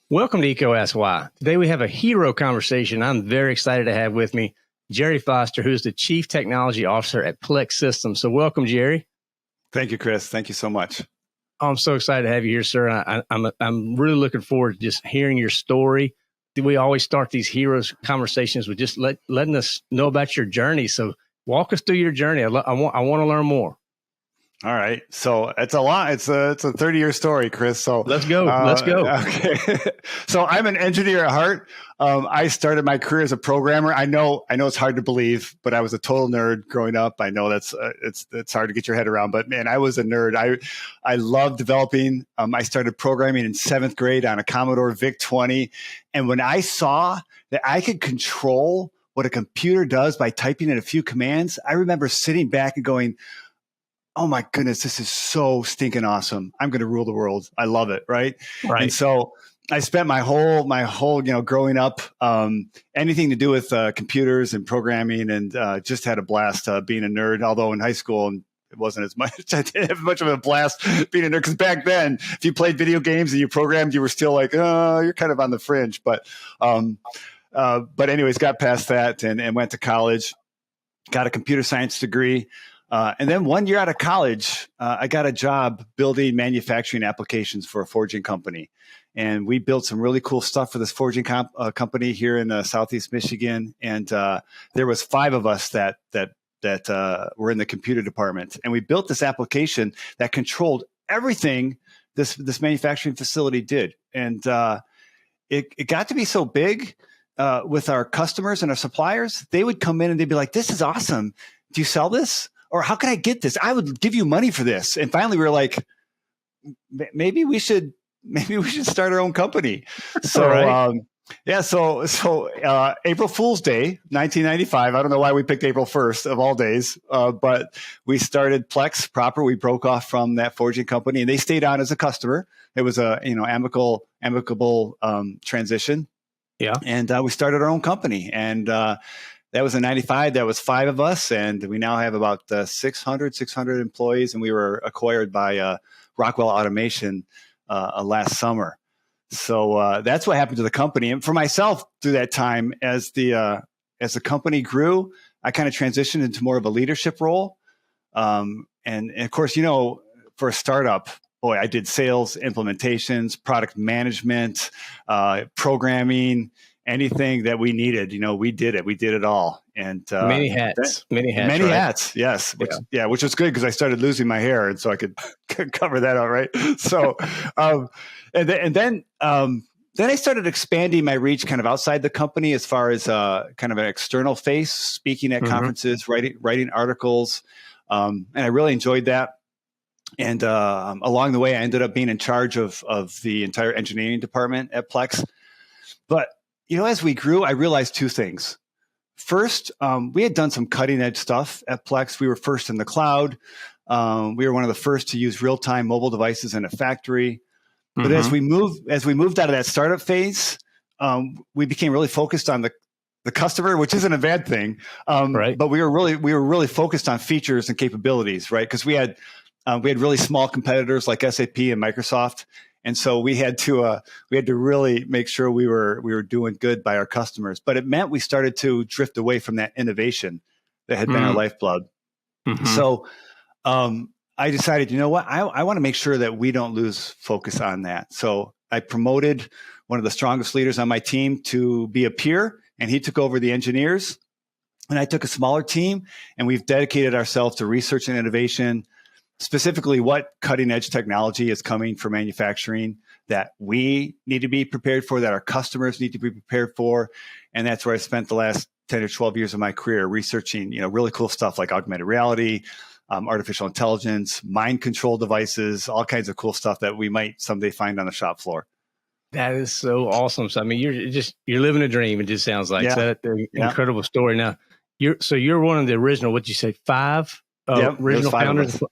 Welcome to EECO Asks Why. Today we have a hero conversation I'm very excited to have with me, Jerry Foster, who's the Chief Technology Officer at Plex Systems. So welcome, Jerry. Thank you, Chris. Thank you so much. I'm so excited to have you here, sir. I'm really looking forward to just hearing your story. We always start these heroes conversations with just letting us know about your journey. So walk us through your journey. I want to learn more. All right. So it's a lot. It's a 30-year story, Chris. So let's go. Okay. So I'm an engineer at heart. I started my career as a programmer. I know it's hard to believe, but I was a total nerd growing up. I know that's it's hard to get your head around, but man, I was a nerd. I love developing. I started programming in 7th grade on a Commodore VIC-20. And when I saw that I could control what a computer does by typing in a few commands, I remember sitting back and going, oh my goodness, this is so stinking awesome. I'm going to rule the world. I love it. Right. And so I spent my whole, growing up, anything to do with computers and programming, and just had a blast being a nerd. Although in high school, it wasn't as much. I didn't have much of a blast being a nerd, because back then, if you played video games and you programmed, you were still like, oh, you're kind of on the fringe. But anyways, got past that and went to college, got a computer science degree. And then 1 year out of college, I got a job building manufacturing applications for a forging company. And we built some really cool stuff for this forging company here in Southeast Michigan. And there was 5 of us that were in the computer department. And we built this application that controlled everything this manufacturing facility did. And it got to be so big with our customers and our suppliers. They would come in and they'd be like, this is awesome. Do you sell this? Or how can I get this? I would give you money for this. And finally, we were like, maybe we should start our own company. So, April Fool's Day, 1995. I don't know why we picked April 1st of all days, but we started Plex proper. We broke off from that forging company, and they stayed on as a customer. It was a amicable transition. Yeah, and we started our own company, and that was in 95. That was 5 of us. And we now have about 600 employees. And we were acquired by Rockwell Automation last summer. So that's what happened to the company. And for myself, through that time, as the company grew, I kind of transitioned into more of a leadership role. And of course, for a startup, boy, I did sales, implementations, product management, programming. Anything that we needed, we did it. We did it all. And many hats. Yes. Which was good, because I started losing my hair, and so I could cover that out. Right. So, then I started expanding my reach kind of outside the company, as far as kind of an external face, speaking at conferences, writing articles. And I really enjoyed that. And along the way, I ended up being in charge of the entire engineering department at Plex. But as we grew, I realized 2 things. First, we had done some cutting edge stuff at Plex. We were first in the cloud. We were one of the first to use real-time mobile devices in a factory. But as we moved out of that startup phase, we became really focused on the customer, which isn't a bad thing. But we were really focused on features and capabilities, right? Because we had really small competitors like SAP and Microsoft. And so we had to really make sure we were doing good by our customers. But it meant we started to drift away from that innovation that had been our lifeblood. So I decided, you know what, I want to make sure that we don't lose focus on that. So I promoted one of the strongest leaders on my team to be a peer, and he took over the engineers. And I took a smaller team, and we've dedicated ourselves to research and innovation, specifically what cutting edge technology is coming for manufacturing that we need to be prepared for, that our customers need to be prepared for. And that's where I spent the last 10 or 12 years of my career researching, really cool stuff like augmented reality, artificial intelligence, mind control devices, all kinds of cool stuff that we might someday find on the shop floor. That is so awesome. So, I mean, you're living a dream. It just sounds like incredible story. Now, you're one of the original, what'd you say, 5 original founders?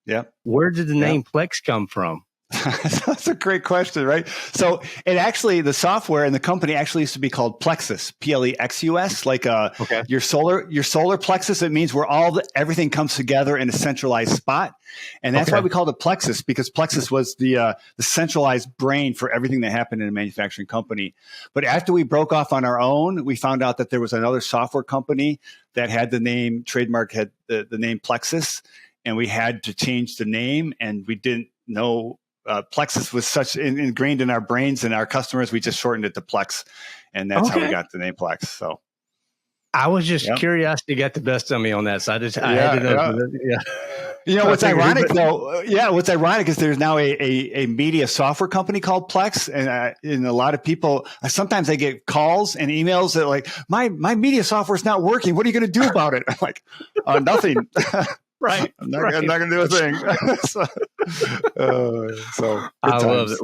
Yeah. Where did the name Plex come from? That's a great question, right? So the software and the company actually used to be called Plexus, Plexus, like Okay. your solar plexus. It means where everything comes together in a centralized spot. And that's why we called it Plexus, because Plexus was the centralized brain for everything that happened in a manufacturing company. But after we broke off on our own, we found out that there was another software company that had the name trademark, had the name Plexus, and we had to change the name, and we didn't know Plexus was such ingrained in our brains and our customers. We just shortened it to Plex, and that's how we got the name Plex. So I was just curiosity got the best of me on that. So I had to know. You know, what's ironic though? What's ironic is there's now a media software company called Plex, and a lot of people sometimes I get calls and emails that like my media software is not working. What are you going to do about it? I'm like, nothing. Right. I'm not going to do a thing. so I love it.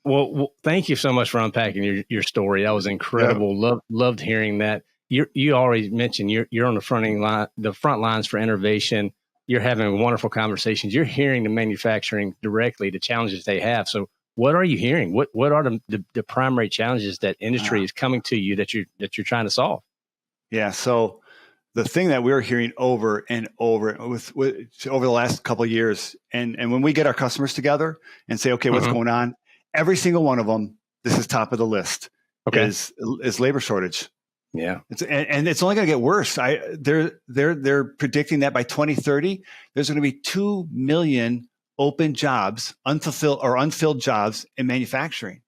Well, thank you so much for unpacking your story. That was incredible. Loved hearing that. You already mentioned you're on the front lines for innovation. You're having wonderful conversations. You're hearing the manufacturing directly, the challenges they have. So what are you hearing? What are the primary challenges that industry is coming to you that you're trying to solve? Yeah. So the thing that we're hearing over and over over the last couple of years, and when we get our customers together and say, okay, what's going on? Every single one of them, this is top of the list, is labor shortage. Yeah. And it's only going to get worse. They're predicting that by 2030, there's going to be 2 million open jobs, unfilled jobs in manufacturing.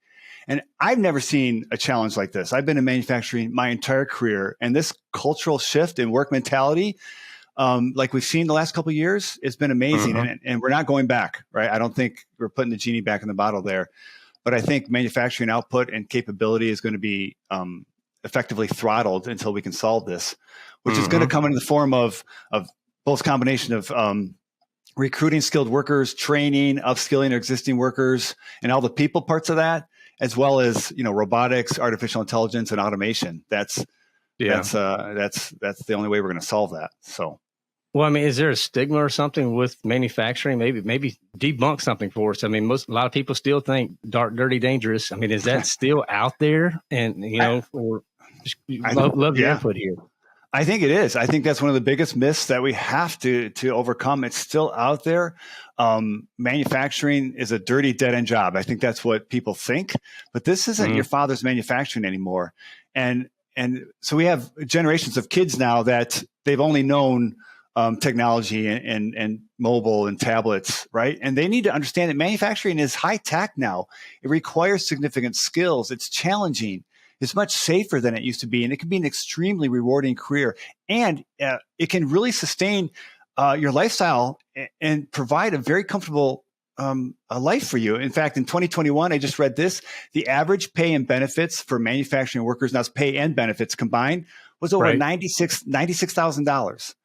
And I've never seen a challenge like this. I've been in manufacturing my entire career, and this cultural shift in work mentality, like we've seen the last couple of years, it's been amazing. And we're not going back, right? I don't think we're putting the genie back in the bottle there. But I think manufacturing output and capability is going to be effectively throttled until we can solve this, which is going to come in the form of both combination of recruiting skilled workers, training, upskilling existing workers, and all the people parts of that, as well as robotics, artificial intelligence, and automation. That's the only way we're going to solve that. So, well, I mean, is there a stigma or something with manufacturing? Maybe debunk something for us. I mean, a lot of people still think dark, dirty, dangerous. I mean, is that still out there? And love your input here. I think it is. I think that's one of the biggest myths that we have to overcome. It's still out there. Manufacturing is a dirty, dead-end job. I think that's what people think. But this isn't your father's manufacturing anymore. And so we have generations of kids now that they've only known technology and mobile and tablets, right? And they need to understand that manufacturing is high tech now. It requires significant skills. It's challenging. It's much safer than it used to be, and it can be an extremely rewarding career. And it can really sustain your lifestyle and provide a very comfortable a life for you. In fact, in 2021, I just read this: the average pay and benefits for manufacturing workers, now it's pay and benefits combined, was over $96,000,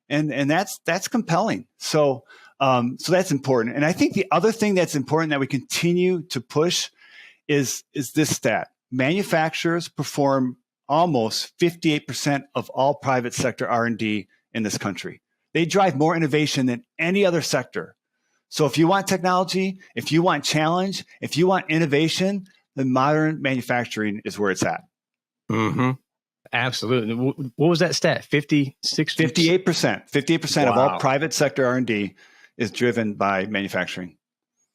and that's compelling. So that's important. And I think the other thing that's important that we continue to push is this stat. Manufacturers perform almost 58% of all private sector R&D in this country. They drive more innovation than any other sector. So if you want technology, if you want challenge, if you want innovation, then modern manufacturing is where it's at. Absolutely. What was that stat? 58%. 58% of all private sector R&D is driven by manufacturing.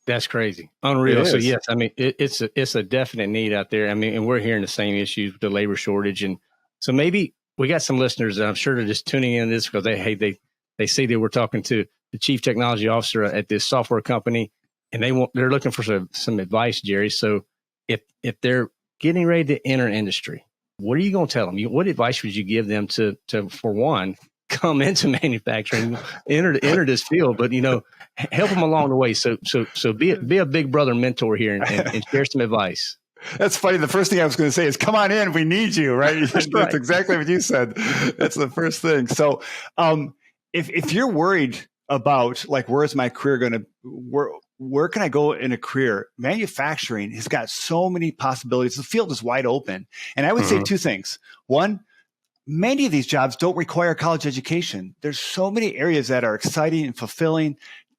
That's crazy. Unreal. So yes, I mean, it's a definite need out there. I mean, and we're hearing the same issues with the labor shortage. And so maybe we got some listeners that I'm sure they're just tuning in this because they see that we're talking to the chief technology officer at this software company, and they're looking for some advice, Jerry. So if they're getting ready to enter industry, what are you going to tell them? What advice would you give them to for one, come into manufacturing, enter this field, but help them along the way. So be a big brother mentor here and share some advice. That's funny. The first thing I was going to say is, come on in. We need you, right? That's exactly what you said. That's the first thing. So if you're worried about like, where is my career going to, where can I go in a career? Manufacturing has got so many possibilities. The field is wide open. And I would say two things. One, many of these jobs don't require college education. There's so many areas that are exciting and fulfilling.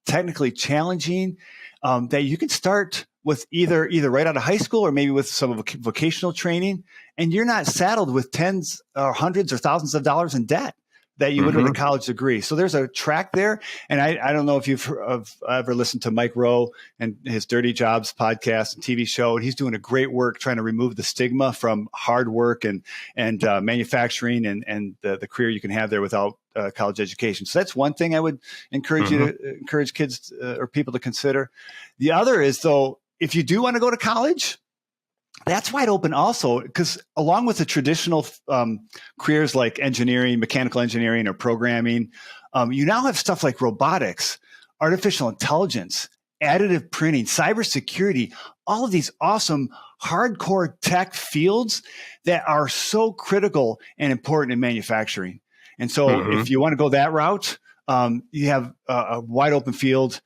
technically challenging, that you can start with either right out of high school or maybe with some vocational training, and you're not saddled with tens or hundreds or thousands of dollars in debt that you would with a college degree. So there's a track there. And I don't know if you've ever listened to Mike Rowe and his Dirty Jobs podcast and TV show. And he's doing a great work trying to remove the stigma from hard work and manufacturing and the career you can have there without college education. So that's one thing I would encourage you to encourage kids or people to consider. The other is, though, if you do want to go to college, that's wide open also, because along with the traditional careers like engineering, mechanical engineering, or programming, you now have stuff like robotics, artificial intelligence, additive printing, cybersecurity, all of these awesome hardcore tech fields that are so critical and important in manufacturing. And so if you want to go that route, you have a wide open field.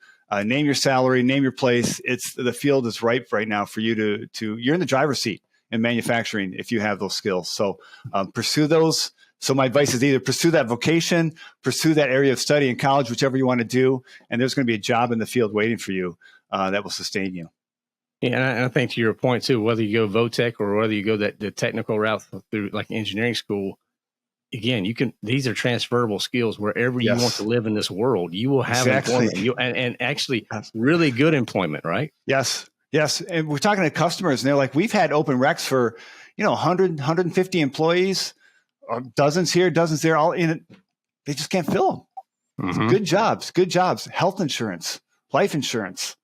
Name your salary, name your place. The field is ripe right now for you to you're in the driver's seat in manufacturing if you have those skills. So pursue those. So my advice is either pursue that vocation, pursue that area of study in college, whichever you want to do, and there's going to be a job in the field waiting for you that will sustain you. Yeah, and I think to your point too, whether you go VOTech or whether you go the technical route through like engineering school, again, these are transferable skills wherever you want to live in this world. You will have employment and actually really good employment, right? Yes. And we're talking to customers and they're like, we've had open recs for, 100, 150 employees, or dozens here, dozens there, all in it. They just can't fill them. Good jobs, health insurance, life insurance,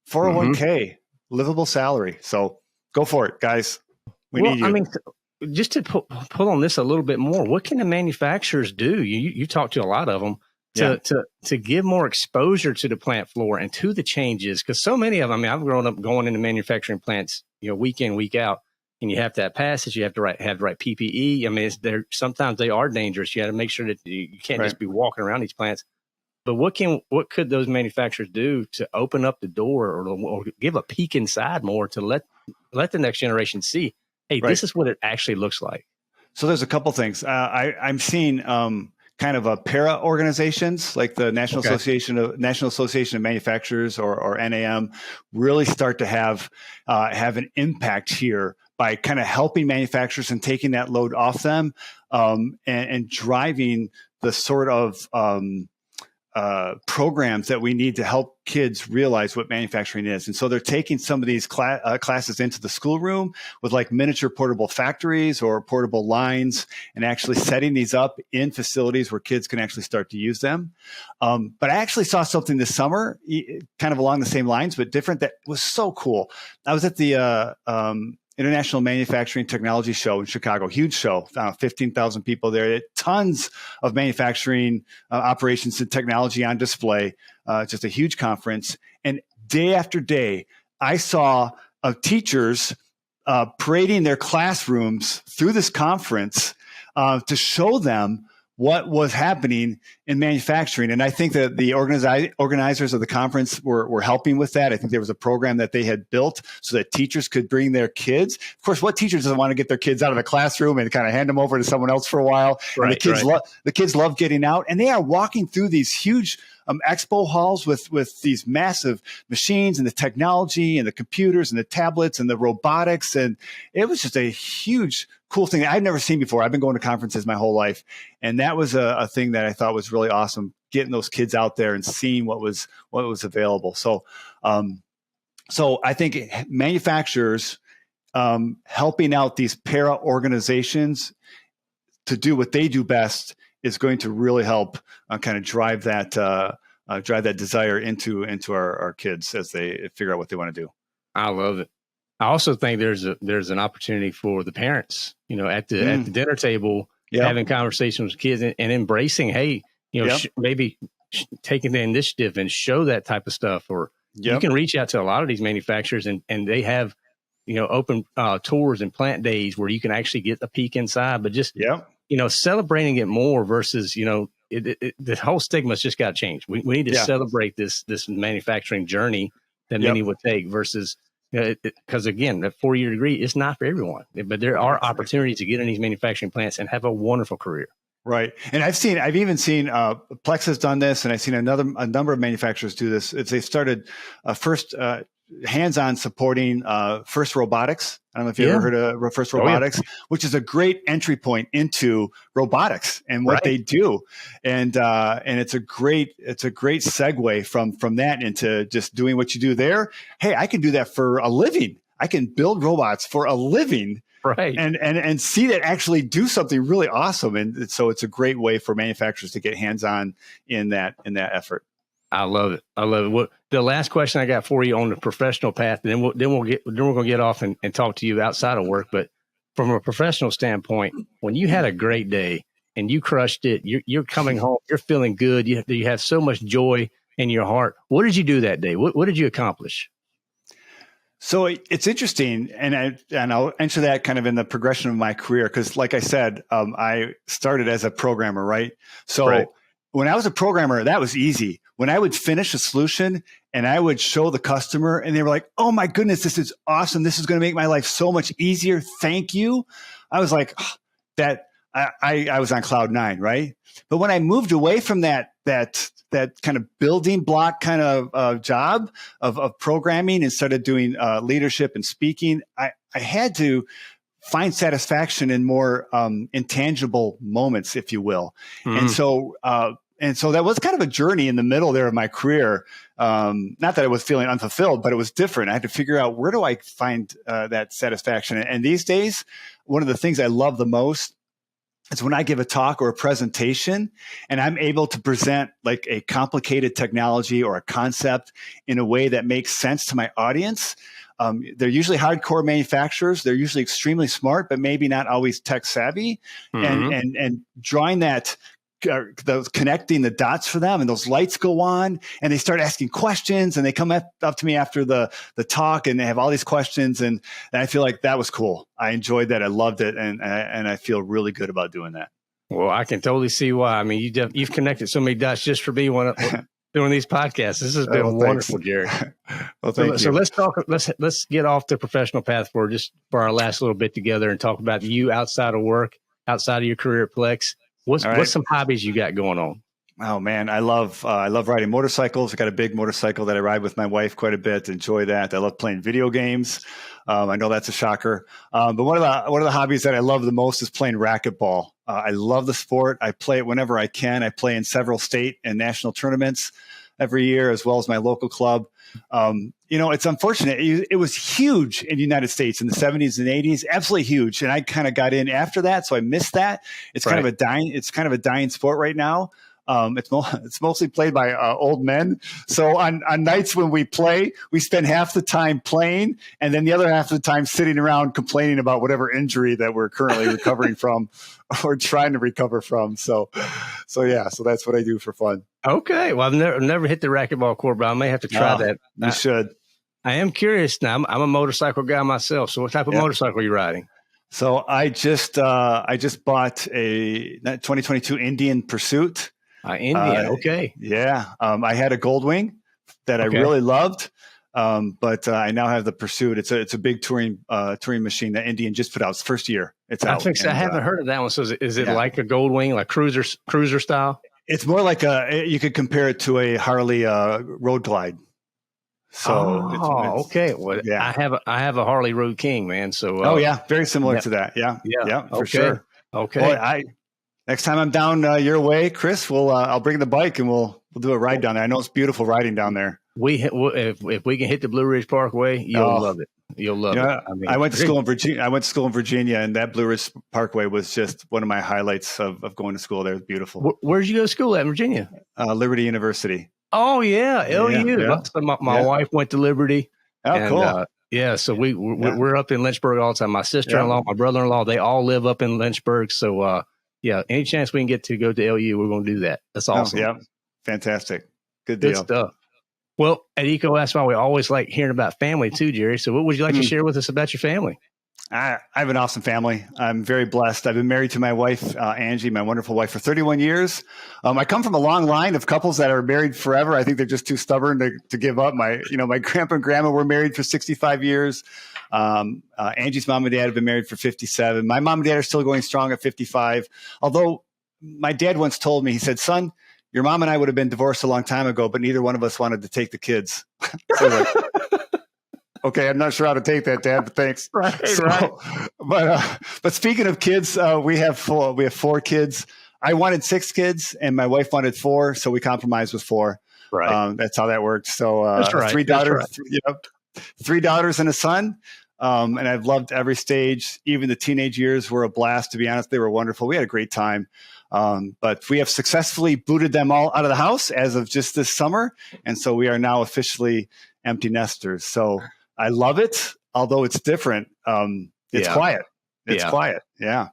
401k, livable salary. So go for it, guys. We need you. I mean, just to pull on this a little bit more, what can the manufacturers do? You talk to a lot of them to give more exposure to the plant floor and to the changes, because so many of them. I mean, I've grown up going into manufacturing plants, week in, week out, and you have to have passes, you have to have the right PPE. I mean, sometimes they are dangerous. You got to make sure that you can't just be walking around these plants. But what could those manufacturers do to open up the door or give a peek inside more to let the next generation see? Hey, this is what it actually looks like. So there's a couple things. I'm seeing kind of a para organizations like the National Association of Manufacturers or NAM really start to have an impact here by kind of helping manufacturers and taking that load off them and driving the sort of programs that we need to help kids realize what manufacturing is. And so they're taking some of these classes into the schoolroom with like miniature portable factories or portable lines and actually setting these up in facilities where kids can actually start to use them. But I actually saw something this summer, kind of along the same lines, but different, that was so cool. I was at the International Manufacturing Technology Show in Chicago, huge show, 15,000 people there, tons of manufacturing operations and technology on display, just a huge conference. And day after day, I saw teachers parading their classrooms through this conference to show them what was happening in manufacturing. And I think that the organizers of the conference were helping with that. I think there was a program that they had built so that teachers could bring their kids. Of course, what teachers doesn't want to get their kids out of the classroom and kind of hand them over to someone else for a while? And the kids love getting out, and they are walking through these huge expo halls with these massive machines and the technology and the computers and the tablets and the robotics. And it was just a huge, cool thing that I've never seen before. I've been going to conferences my whole life. And that was a thing that I thought was really awesome, getting those kids out there and seeing what was available. So I think manufacturers helping out these para organizations to do what they do best is going to really help kind of drive that desire into our kids as they figure out what they want to do. I love it. I also think there's an opportunity for the parents, at the dinner table, having conversations with kids and embracing, hey, maybe taking the initiative and show that type of stuff. Or you can reach out to a lot of these manufacturers and they have, open tours and plant days where you can actually get a peek inside, but just, celebrating it more versus, the whole stigma's just got to change. We need to celebrate this manufacturing journey that many would take versus, because again, that 4-year degree is not for everyone, but there are opportunities to get in these manufacturing plants and have a wonderful career. Right. And I've even seen Plex has done this, and I've seen a number of manufacturers do this. They've started first hands-on supporting First Robotics. I don't know if you ever heard of First Robotics, which is a great entry point into robotics and what they do. And it's a great segue from that into just doing what you do there. Hey, I can do that for a living. I can build robots for a living. Right. And see that actually do something really awesome. And so it's a great way for manufacturers to get hands-on in that effort. I love it. What the last question I got for you on the professional path, and then we're going to get off and talk to you outside of work. But from a professional standpoint, when you had a great day and you crushed it, you're coming home, you're feeling good. You have so much joy in your heart. What did you do that day? What did you accomplish? So it's interesting, and I'll answer that kind of in the progression of my career, because like I said, I started as a programmer, right? So when I was a programmer, that was easy. When I would finish a solution and I would show the customer and they were like, oh my goodness, this is awesome. This is going to make my life so much easier. Thank you. I was like, I was on cloud nine, right? But when I moved away from that kind of building block kind of job of programming and started doing leadership and speaking, I had to find satisfaction in more intangible moments, if you will. Mm-hmm. And so that was kind of a journey in the middle there of my career. Not that I was feeling unfulfilled, but it was different. I had to figure out, where do I find that satisfaction? And these days, one of the things I love the most is when I give a talk or a presentation and I'm able to present like a complicated technology or a concept in a way that makes sense to my audience. They're usually hardcore manufacturers. They're usually extremely smart, but maybe not always tech savvy. Mm-hmm. And drawing that, those connecting the dots for them, and those lights go on and they start asking questions, and they come up to me after the talk and they have all these questions. And I feel like that was cool. I enjoyed that. I loved it. And I feel really good about doing that. Well, I can totally see why. I mean, you've connected so many dots just for being doing these podcasts. This has been wonderful, Jerry. Well, thank you. So let's get off the professional path for our last little bit together and talk about you outside of work, outside of your career at Plex. What's some hobbies you got going on? Oh man, I love riding motorcycles. I got a big motorcycle that I ride with my wife quite a bit. Enjoy that. I love playing video games. I know that's a shocker. But one of the hobbies that I love the most is playing racquetball. I love the sport. I play it whenever I can. I play in several state and national tournaments every year, as well as my local club. It's unfortunate. It was huge in the United States in the 70s and 80s, absolutely huge. And I kind of got in after that, so I missed that. It's kind of a dying sport right now. It's mostly played by old men. So on nights when we play, we spend half the time playing, and then the other half of the time sitting around complaining about whatever injury that we're currently recovering from or trying to recover from. So that's what I do for fun. Okay. Well, I've never hit the racquetball court, but I may have to try that. You should. I am curious now. I'm a motorcycle guy myself. So what type of motorcycle are you riding? So I just bought a 2022 Indian Pursuit. Okay. Yeah. I had a Goldwing that I really loved. But I now have the Pursuit. It's a big touring machine that Indian just put out. It's first year. It's out. I haven't heard of that one. So is it like a Goldwing, like cruiser style? It's more like you could compare it to a Harley Road Glide. So okay. Well, yeah. I have a Harley Road King, man. So very similar to that. Yeah, for sure. Okay. Boy, next time I'm down your way, Chris, I'll bring the bike and we'll do a ride down there. I know it's beautiful riding down there. If we can hit the Blue Ridge Parkway, you'll love it. You'll love it. I went to school in Virginia. And that Blue Ridge Parkway was just one of my highlights of going to school there. It was beautiful. Where'd you go to school at in Virginia? Liberty University. Oh yeah, LU. Yeah. My wife went to Liberty. Oh, cool. So we're up in Lynchburg all the time. My sister-in-law, my brother-in-law, they all live up in Lynchburg. So any chance we can get to go to LU, we're going to do that. That's awesome. Yeah, fantastic. Good deal. Good stuff. Well, at EECO Asks, we always like hearing about family too, Jerry. So what would you like to share with us about your family? I have an awesome family. I'm very blessed. I've been married to my wife, Angie, my wonderful wife, for 31 years. I come from a long line of couples that are married forever. I think they're just too stubborn to give up. My grandpa and grandma were married for 65 years. Angie's mom and dad have been married for 57. My mom and dad are still going strong at 55. Although my dad once told me, he said, son, your mom and I would have been divorced a long time ago, but neither one of us wanted to take the kids. So like, okay, I'm not sure how to take that, Dad, but thanks. Right. But speaking of kids, we have 4 kids. I wanted 6 kids, and my wife wanted 4, so we compromised with 4. Right. That's how that worked. So That's right. 3 daughters, 3 daughters and a son. And I've loved every stage. Even the teenage years were a blast. To be honest, they were wonderful. We had a great time. But we have successfully booted them all out of the house as of just this summer, and so we are now officially empty nesters. So I love it, although it's different. It's quiet. It's quiet. Yeah.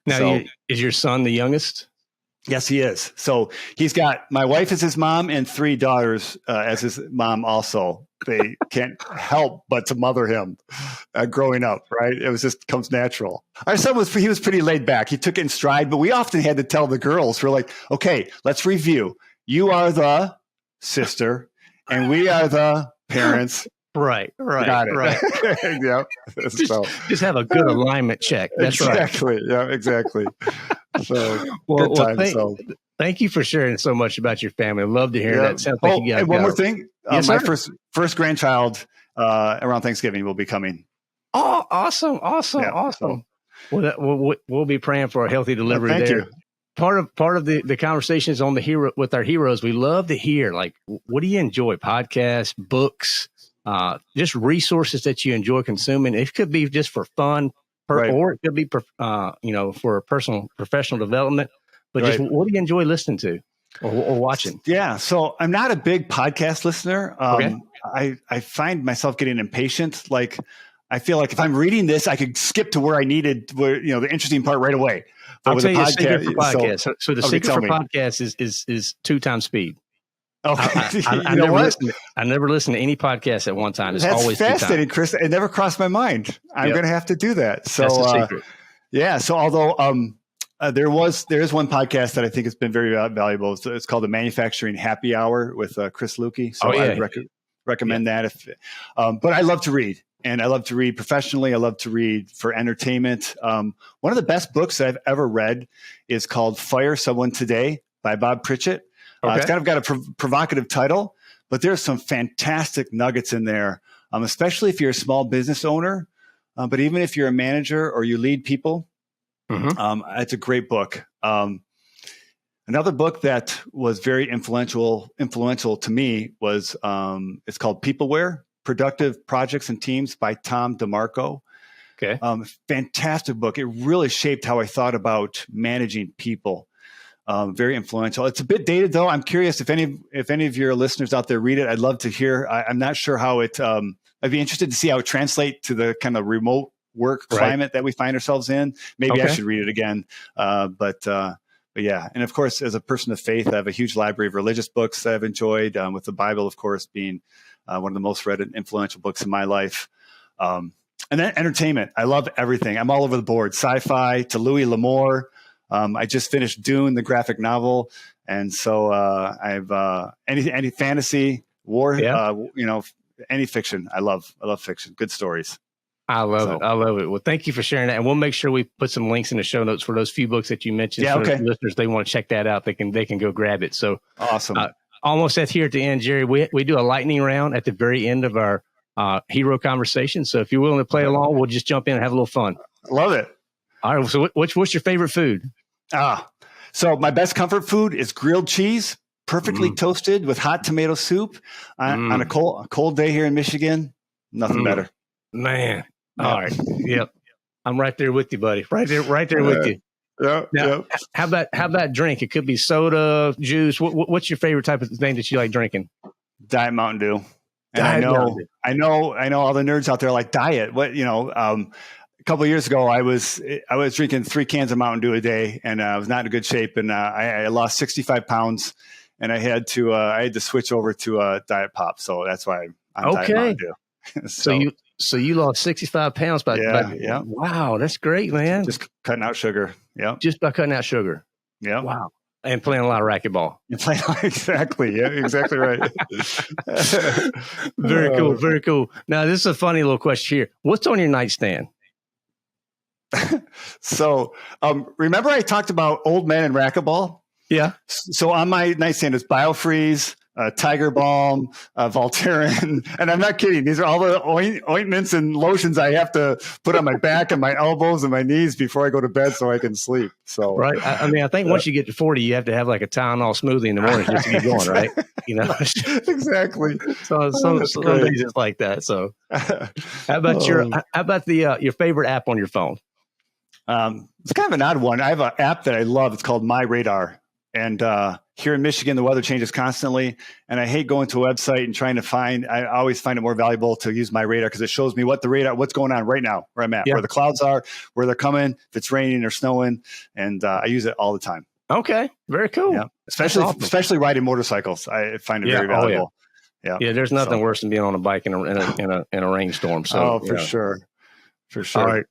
Now, is your son the youngest? Yes, he is. So he's got my wife as his mom and 3 daughters as his mom also. They can't help but to mother him growing up, right? It was just comes natural. Our son was pretty laid back. He took it in stride, but we often had to tell the girls, we're like, okay, let's review. You are the sister and we are the parents. Right. Got it. Right. Yeah. Just have a good alignment check. That's exactly. right. Yeah, exactly. So good time. Thank you for sharing so much about your family. I love to hear that. Sounds like you guys. And one more thing. Yes, my first grandchild around Thanksgiving will be coming. Oh, awesome. Well, we'll be praying for a healthy delivery thank there. You. Part of the conversations on with our heroes, we love to hear, like, what do you enjoy? Podcasts, books, just resources that you enjoy consuming. It could be just for fun, or it could be for personal professional development. But just what do you enjoy listening to or watching? Yeah, so I'm not a big podcast listener. Okay. I find myself getting impatient. Like, I feel like if I'm reading this, I could skip to where I needed, the interesting part right away. But I'll tell you the secret for podcasts. So the secret for podcasts is 2 times speed. Okay. I never listen to any podcast at one time. It's That's always fascinating, Chris. It never crossed my mind. I'm going to have to do that. So that's the secret. Yeah. So although there is one podcast that I think has been very valuable. It's called the Manufacturing Happy Hour with Chris Lukey. So I recommend that. But I love to read, and I love to read professionally. I love to read for entertainment. One of the best books I've ever read is called Fire Someone Today by Bob Pritchett. It's kind of got a provocative title, but there's some fantastic nuggets in there, especially if you're a small business owner. But even if you're a manager or you lead people, it's a great book. Another book that was very influential to me was it's called Peopleware: Productive Projects and Teams by Tom DeMarco. Okay, fantastic book. It really shaped how I thought about managing people. Very influential. It's a bit dated though. I'm curious if any of your listeners out there read it. I'd love to hear. I'm not sure how it. I'd be interested to see how it translates to the kind of remote work climate that we find ourselves in. Maybe I should read it again. But yeah. And of course, as a person of faith, I have a huge library of religious books that I've enjoyed, with the Bible, of course, being one of the most read and influential books in my life. And then entertainment. I love everything. I'm all over the board. Sci-fi to Louis L'Amour. I just finished Dune, the graphic novel. And so I've any fantasy, war, any fiction. I love fiction. Good stories. I love it. Well, thank you for sharing that. And we'll make sure we put some links in the show notes for those few books that you mentioned. Yeah, so listeners, they want to check that out. They can go grab it. So awesome. Almost at here at the end, Jerry, we do a lightning round at the very end of our hero conversation. So if you're willing to play along, we'll just jump in and have a little fun. Love it. All right. So what's your favorite food? So my best comfort food is grilled cheese, perfectly toasted with hot tomato soup on a cold day here in Michigan. Nothing better. Man. All right. Yep. I'm right there with you, buddy. Right there with you. Yeah. Now, how about drink? It could be soda, juice. What's your favorite type of thing that you like drinking? Diet Mountain Dew. And I know all the nerds out there like diet. A couple of years ago, I was drinking 3 cans of Mountain Dew a day, and I was not in good shape. And I lost 65 pounds, and I had to switch over to Diet Pop. So that's why I'm Diet Mountain Dew. So you lost 65 pounds by wow, that's great, man. Just cutting out sugar. Yeah. Just by cutting out sugar. Yeah. Wow. And playing a lot of racquetball. Exactly. Yeah, exactly right. Very cool. Very cool. Now, this is a funny little question here. What's on your nightstand? So, remember I talked about old men and racquetball? Yeah. So on my nightstand is Biofreeze, Tiger Balm, Voltaren, and I'm not kidding. These are all the ointments and lotions I have to put on my back and my elbows and my knees before I go to bed so I can sleep. So right. I mean, I think once you get to 40, you have to have like a Tylenol smoothie in the morning just to get going, right? You know, exactly. So some days it's like that. So how about your favorite app on your phone? It's kind of an odd one. I have an app that I love. It's called My Radar. And here in Michigan, the weather changes constantly. And I hate going to a website and trying to find, I always find it more valuable to use My Radar because it shows me what's going on right now, where I'm at, where the clouds are, where they're coming, if it's raining or snowing. And I use it all the time. Okay. Very cool. Yeah. Especially riding motorcycles. I find it very valuable. Yeah. There's nothing worse than being on a bike in a rainstorm. So, for sure. For sure. All right.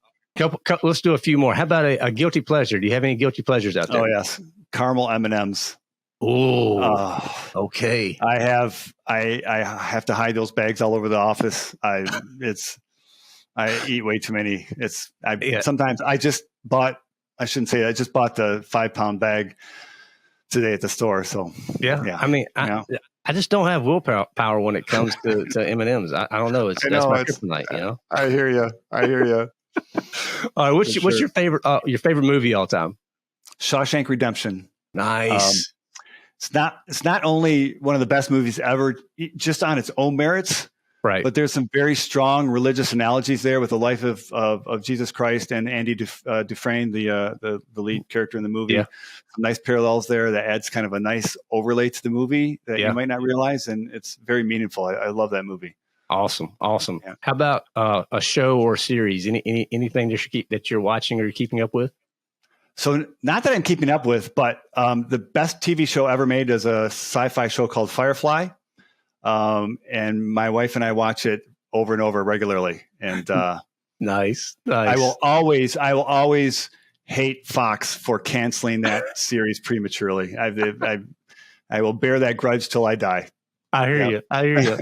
Let's do a few more. How about a guilty pleasure? Do you have any guilty pleasures out there? Oh, yes. Caramel M&Ms. Oh, okay. I have to hide those bags all over the office. I eat way too many. Sometimes I just bought the 5-pound bag today at the store. So yeah. I mean, I just don't have willpower when it comes to M&Ms. I don't know. That's my kryptonite, you know? I hear you. All right. What's your favorite movie all time? Shawshank Redemption. Nice. It's not only one of the best movies ever, just on its own merits, right? But there's some very strong religious analogies there with the life of Jesus Christ and Andy Dufresne, the lead character in the movie. Yeah. Some nice parallels there that adds kind of a nice overlay to the movie that you might not realize, and it's very meaningful. I love that movie. Awesome. Yeah. How about a show or series? Anything that you're watching or you're keeping up with? So not that I'm keeping up with, but the best TV show ever made is a sci-fi show called Firefly. And my wife and I watch it over and over regularly. And nice. I will always hate Fox for canceling that series prematurely. I will bear that grudge till I die. I hear you.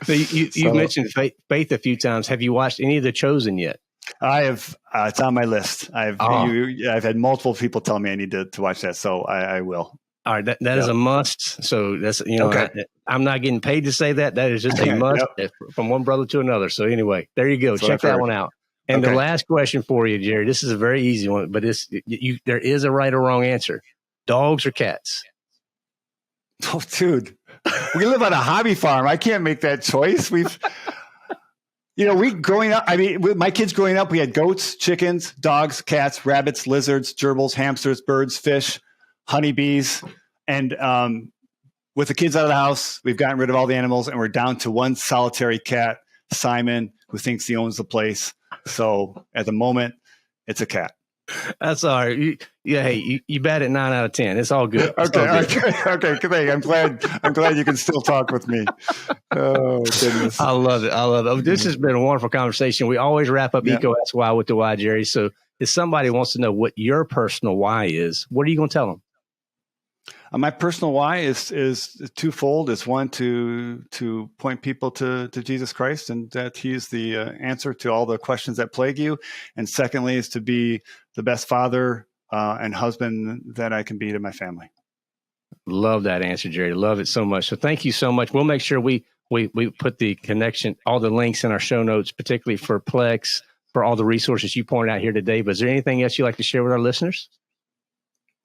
So you mentioned Faith a few times. Have you watched any of The Chosen yet? I have. It's on my list. I've had multiple people tell me I need to watch that, so I will. All right, that is a must. So that's okay. I'm not getting paid to say that. That is just a must from one brother to another. So anyway, there you go. Check that one out. And the last question for you, Jerry. This is a very easy one, but there is a right or wrong answer. Dogs or cats? Oh, dude, we live on a hobby farm. I can't make that choice. Growing up, with my kids growing up, we had goats, chickens, dogs, cats, rabbits, lizards, gerbils, hamsters, birds, fish, honeybees. And with the kids out of the house, we've gotten rid of all the animals and we're down to one solitary cat, Simon, who thinks he owns the place. So at the moment, it's a cat. That's all right. You bat at 9 out of 10. It's all good. Okay. Good. I'm glad you can still talk with me. Oh goodness, I love it. This has been a wonderful conversation. We always wrap up EECO Asks Why with the why, Jerry. So if somebody wants to know what your personal why is, what are you going to tell them? My personal why is twofold. It's one to point people to Jesus Christ and that He is the answer to all the questions that plague you. And secondly is to be the best father and husband that I can be to my family. Love that answer, Jerry. Love it so much. So thank you so much. We'll make sure we put the connection, all the links in our show notes, particularly for Plex, for all the resources you pointed out here today. But is there anything else you'd like to share with our listeners?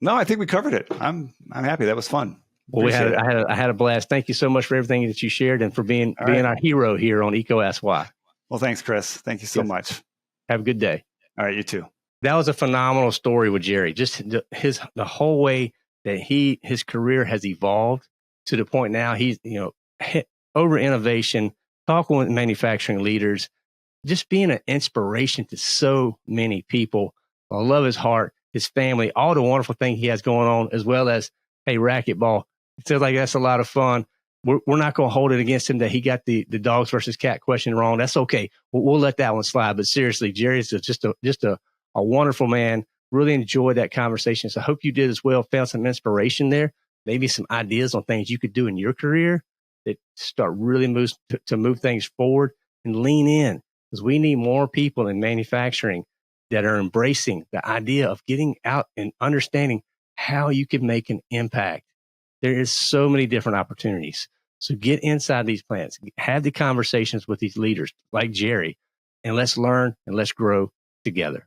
No, I think we covered it. I'm happy. That was fun. Well, I had a blast. Thank you so much for everything that you shared and for being our hero here on EECO Asks Why. Well, thanks, Chris. Thank you so much. Have a good day. All right, you too. That was a phenomenal story with Jerry. Just the whole way that his career has evolved to the point now he's over innovation, talking with manufacturing leaders, just being an inspiration to so many people. I love his heart, his family, all the wonderful things he has going on, as well as, hey, racquetball. It feels like that's a lot of fun. We're not going to hold it against him that he got the dogs versus cat question wrong. That's okay. We'll let that one slide. But seriously, Jerry's just a wonderful man. Really enjoyed that conversation. So I hope you did as well. Found some inspiration there, maybe some ideas on things you could do in your career that start really move things forward and lean in, because we need more people in manufacturing that are embracing the idea of getting out and understanding how you can make an impact. There is so many different opportunities. So get inside these plants, have the conversations with these leaders like Jerry, and let's learn and let's grow together.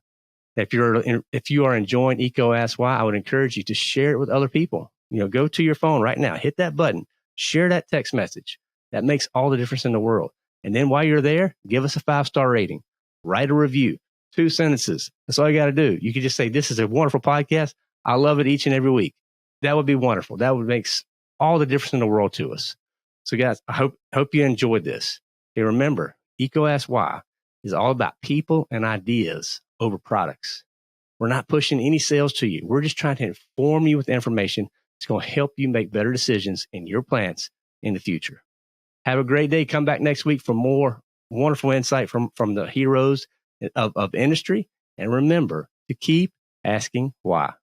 If you are enjoying EECO Asks Why, I would encourage you to share it with other people. Go to your phone right now, hit that button, share that text message. That makes all the difference in the world. And then while you're there, give us a 5-star rating, write a review, 2 sentences. That's all you got to do. You can just say, this is a wonderful podcast. I love it each and every week. That would be wonderful. That would make all the difference in the world to us. So guys, I hope you enjoyed this. And remember, EECO Asks Why is all about people and ideas over products. We're not pushing any sales to you. We're just trying to inform you with information that's going to help you make better decisions in your plants in the future. Have a great day. Come back next week for more wonderful insight from the heroes of industry. And remember to keep asking why.